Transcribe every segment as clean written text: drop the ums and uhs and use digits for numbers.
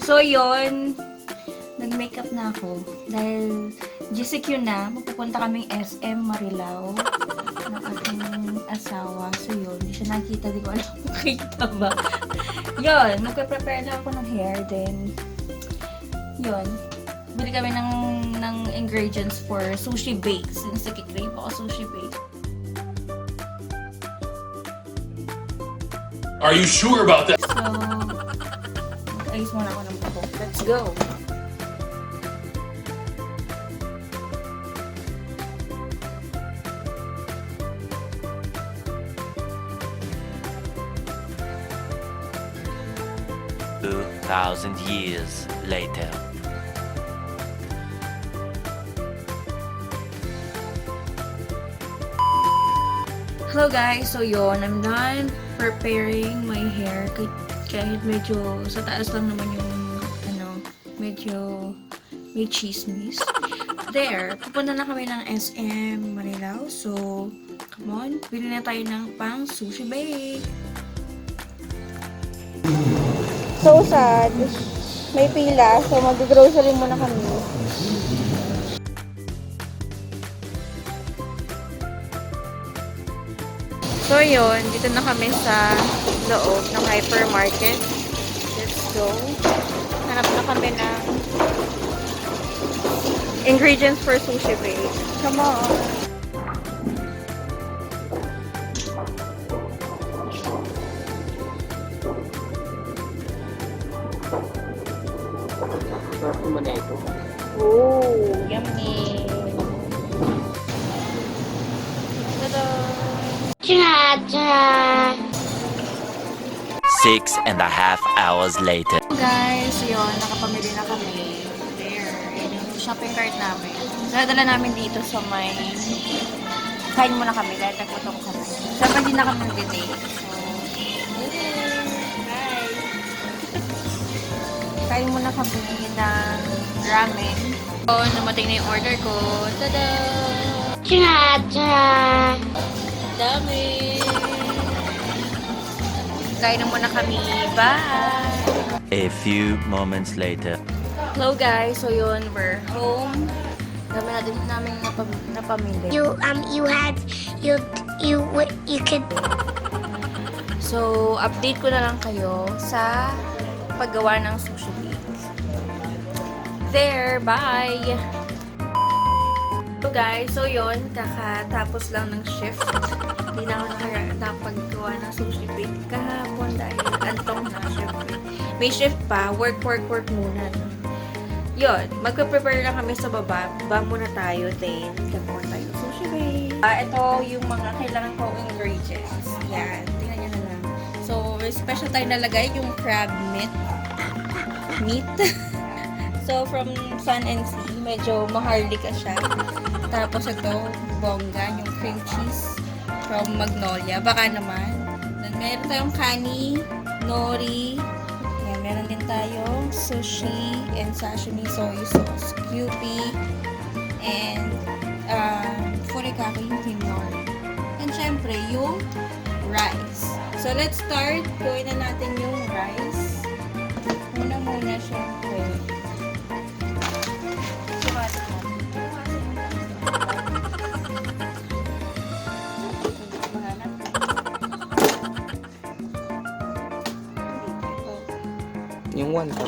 So, yon nag-makeup na ako. Dahil GCQ na, mapupunta kaming SM Marilao ng aking asawa. So, yun. Hindi siya nakita. Di ko alam kung nakita ba. Yun. Magpe-prepare lang ako ng hair. Then, yun. Bili kami ng ingredients for Sushi Bake. Since nagkikrave ako Sushi Bake. Are you sure about that? So, mag-ayos muna ako ng buhok. Let's go! Thousand years later. Hello guys! So yun, I'm done preparing my hair. Kahit medyo sa taas lang naman yung medyo may chismis. There, pupunta na kami ng SM Marilao. So, come on, bili na tayo ng pang Sushi Bake. So sad. May pila. So, mag-grocery muna kami. So, yun. Dito na kami sa loob ng hypermarket. Let's go. Hanap na kami ng ingredients for Sushi Bake. Come on. Oh, yummy. Tada! 6.5 hours later. Guys, yun, nakapamili na kami. There, yun yung shopping cart namin. Dala namin dito sa may... Kain muna kami dahil nagputok kami. Siyempre, hindi na kami nag-delay. So, hi! Kain muna kami ng ramen. So, namating na yung order ko. Tada! Dami! Kain na muna kami. Bye! A few moments later. Hello guys, so yun, we're home. Dami na din namin napamili. You could. So, update ko na lang kayo sa paggawa ng Sushi Bake. There, bye! So guys, so yun, kakatapos lang ng shift. Hindi na ako nakapaggawa ng Sushi Bake kahapon dahil antong na, syempre. May shift pa, work muna. No? Yun, magpe-prepare lang kami sa baba. Baba muna tayo, then gagawa tayo ng Sushi Bake. Ito yung mga kailangan kong ingredients. Yan, tingnan nyo na lang. So, may special tayo nalagay yung crab meat. So, from Sun and Sea, medyo maharlika siya. Tapos ito, bongga, yung cream cheese from Magnolia. Baka naman. Then, meron tayong Kani, nori. Yan, meron din tayong sushi and sashimi soy sauce, QP, and furikake, yung cream nori. And syempre, yung rice. So, let's start. Gawin na natin yung rice. Muna, syempre. Yung 1 cup.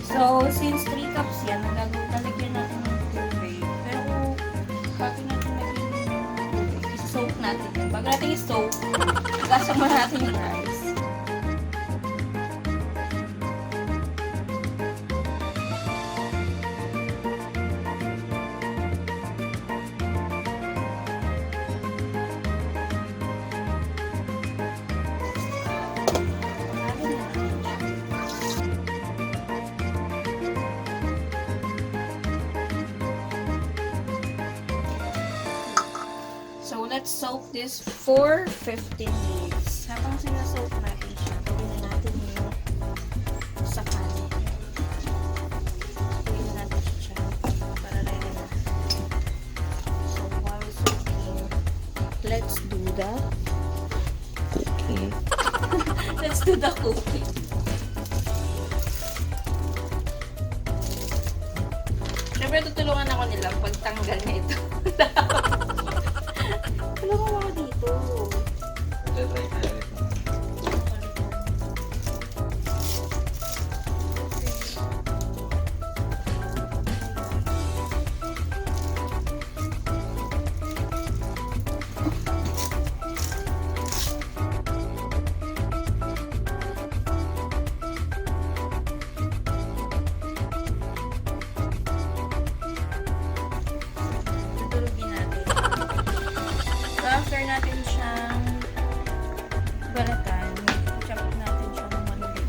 So, since 3 cups yan, lalagyan natin ng tubig. Pero, bago natin lagyan ng tubig, i-soak natin yun. Bago natin i-soak, gasama natin yung rice. So, let's soak this for 15 minutes. Habang sinasoak natin siya, gawin na natin yung sa kanin. the Cooking. let's do the cooking. Siyempre, tutulungan ako nilang pagtanggal nito. Tulungan mo ako dito. Try tayo ito. Tutulugin natin. So, after natin siyang balatan, chop natin siya ng maliliit.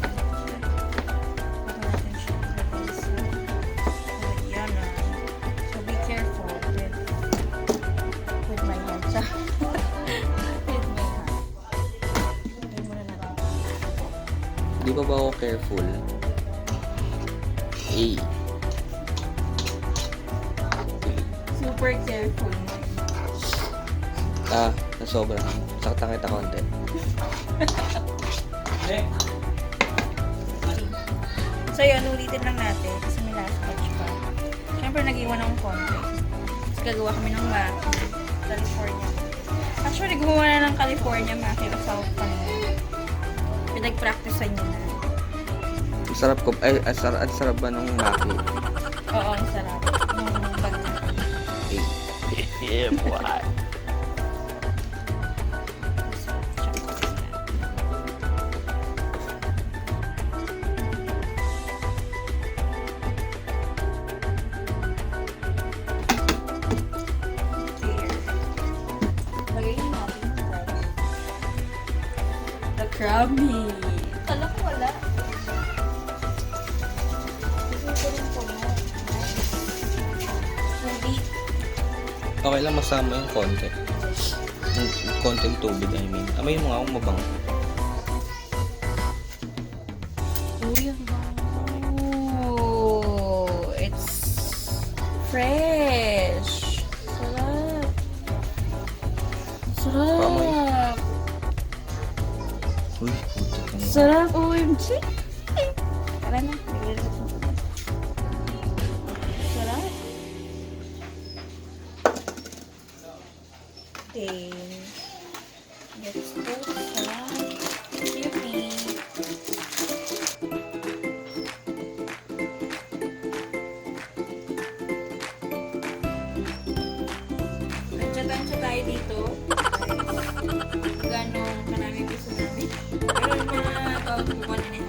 Bago natin siya ilagay sa lalagyanan. So, be careful with my hands. With my hand. Lagyan muna natin. Di ba ako careful? Eh. Super careful. Na sobrang. Sakta kita konti. So yun, ulitin lang natin kasi may last batch pa. Siyempre, nag-iwan akong konti. Tapos gagawa kami ng maki. California. Actually, gumawa na ng California maki o South kanina. Pinag-practicean niya na. Sarap ko. Ay, sarap ba nung maki? Oo, ang sarap. Yung bagna. Eh. Yeah, boy. Lagayin natin yung rice. The crab meat. Kala ko wala. Ito rin po mo. Hindi. Okay lang masama yung konti. Yung konting tubig, I mean. Amay mo nga akong mabango. Uy, ang bango. It's fresh. Sarap. Sarap. Uy, putik ka na. Sarap, OMG. Tara na. Naglalabas mo. Sarap. Okay. Let's put some cutie. Tansya tayo dito. Gano'ng karami gusto namin. Pero yung mga about 1.5.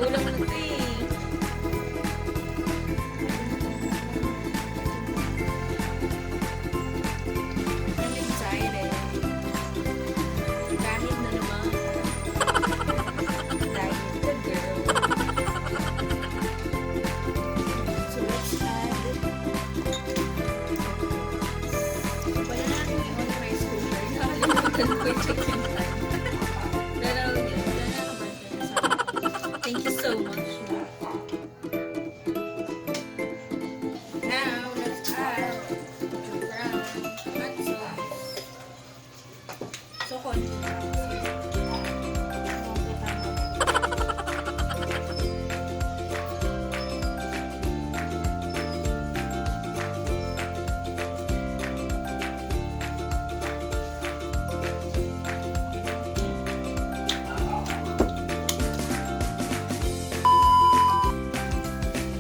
Ulam na ito eh. I'm excited. Kahit na naman. Like the girl. So let's add. Wala na akong on rice cooker. Nakalimutan ko yung chicken time. Pero yun. Thank you so much. Now, let's add the brown hot sauce. So, konti lang.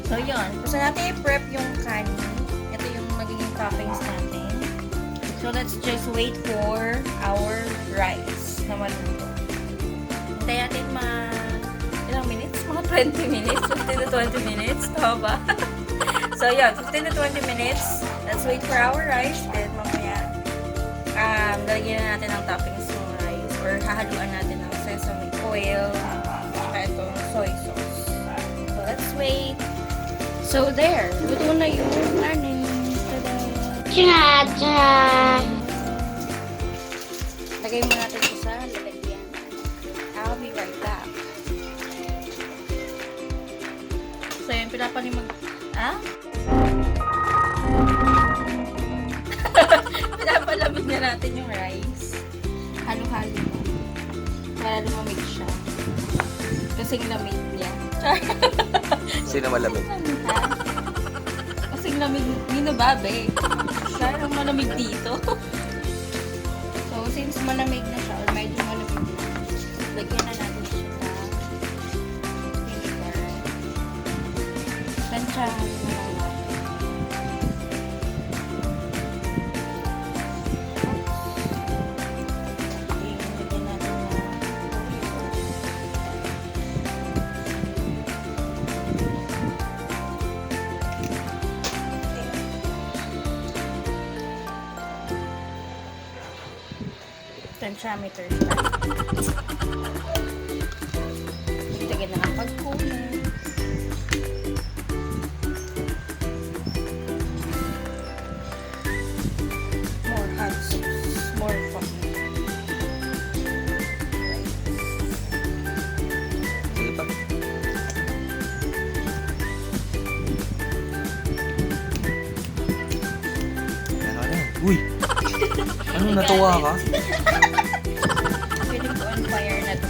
So, yun. Gusto natin i-prep yung kani. Ito yung magiging toppings natin. So, let's just wait for our rice na maluto. Hintayin natin ilang minutes? Mga 20 minutes? 15 to 20 minutes? Tama ba? So, yun. 15 to 20 minutes. Let's wait for our rice. Then, mamaya, lalagyan na natin ng toppings ng rice. Or hahaluan natin ng sesame oil. Saka itong soy sauce. So, let's wait. So, there. Luto na yung kanin. Tada! Cha-cha! Lagay mo natin ito sa lalagyan. pinapalimag... Ah? Pinapalamig na natin yung rice. Halo-halo na. Para lumamig siya. Kasing lamig niya. Sino malamig? Ha? Kasing lamig ni Nababe. Parang malamig dito. So, since malamig na siya, or medyo malamig na, lagyan na natin siya sa vinegar. Tansyahan na lang natin. Okay, lagyan natin na tensiometer na. Lagyan na ang pagkunan. More hot sauce. More fun. Sige pa. Ano na? Uy! Ano, natuwa ka? Feeling ko on fire na ito.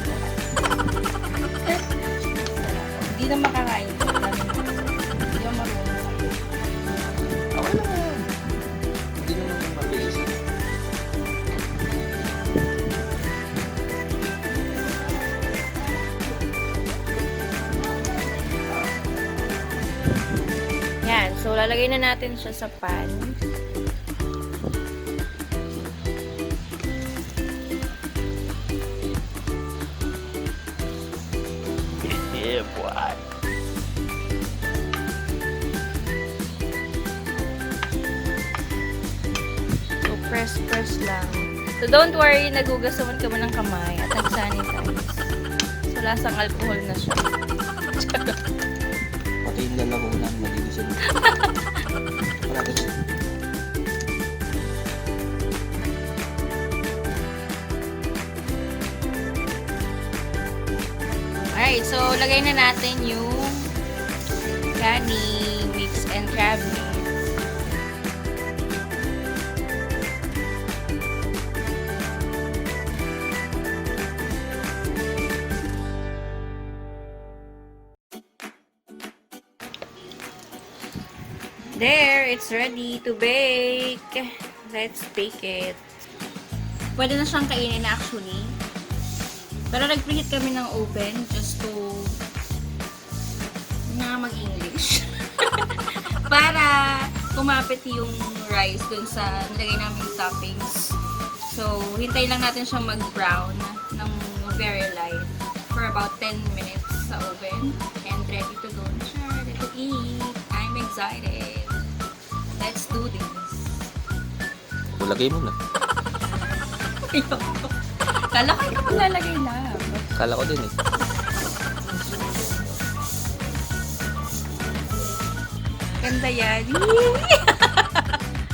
Hindi na makakain. Hindi na marunong. Okay lang yan. Hindi naman mabilis. Yan. So, lalagay na natin siya sa pan. Yeah, boy. So, press lang. So, don't worry, nagugas naman ka mo ng kamay at nag-sanitize. So, lasang alcohol na siya. Pati yung lalaro na, maligisan. Parang Alright, so, lagay na natin yung Kani mix and crab meat. There, it's ready to bake. Let's bake it. Pwede na siyang kainin actually. Pero nag-preheat kami ng oven just to na mag-English. Para kumapit yung rice dun sa nilagay namin toppings. So, hintay lang natin siyang mag-brown ng very light for about 10 minutes sa oven. And ready to go na siya. Ready to eat. I'm excited. Let's do this. lagay mo na. Kala ko yung maglalagay lang. Kala ko din eh. Ganda yan.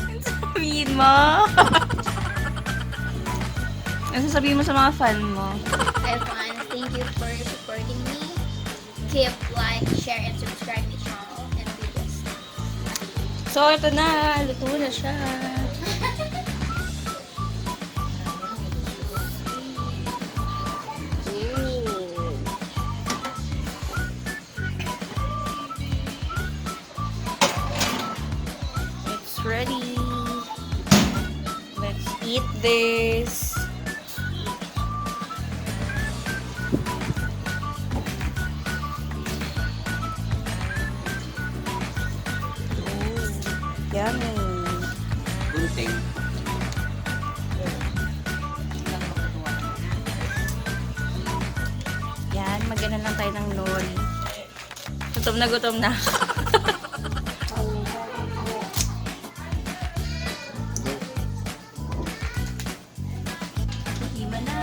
Ano sasabihin mo? Ano sasabihin mo sa mga fan mo? Everyone, thank you for supporting me. Keep like, share, and subscribe my channel and videos. So, ito na. Luto na siya. It's ready. Let's eat this. Yummy. Gunting. Yan, magana lang tayo ng nori. Gutom na gutom na. Ima na.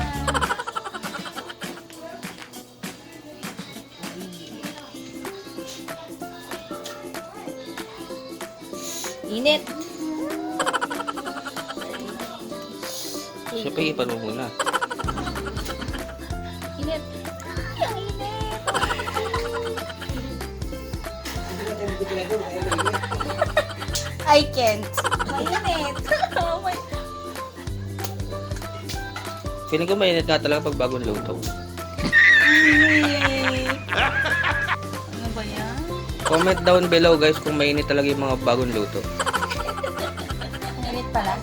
Init. Siyempre, ipan mo muna. Init. Init. I can't. Mainit. Oh my. Feeling ko mainit nga talaga pag bagong luto. Ano ba yan? Comment down below guys kung mainit talaga yung mga bagong luto. Mainit pala.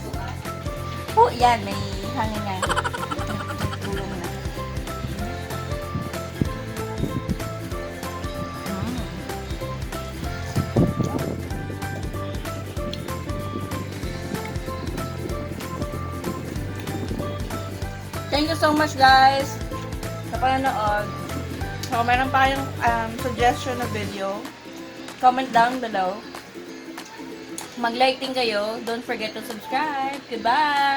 Oh, yan. May hangin na. Tulong na. Thank you so much guys sa panonood. So, meron pa kayong suggestion na video, comment down below. Mag-like din kayo. Don't forget to subscribe. Goodbye!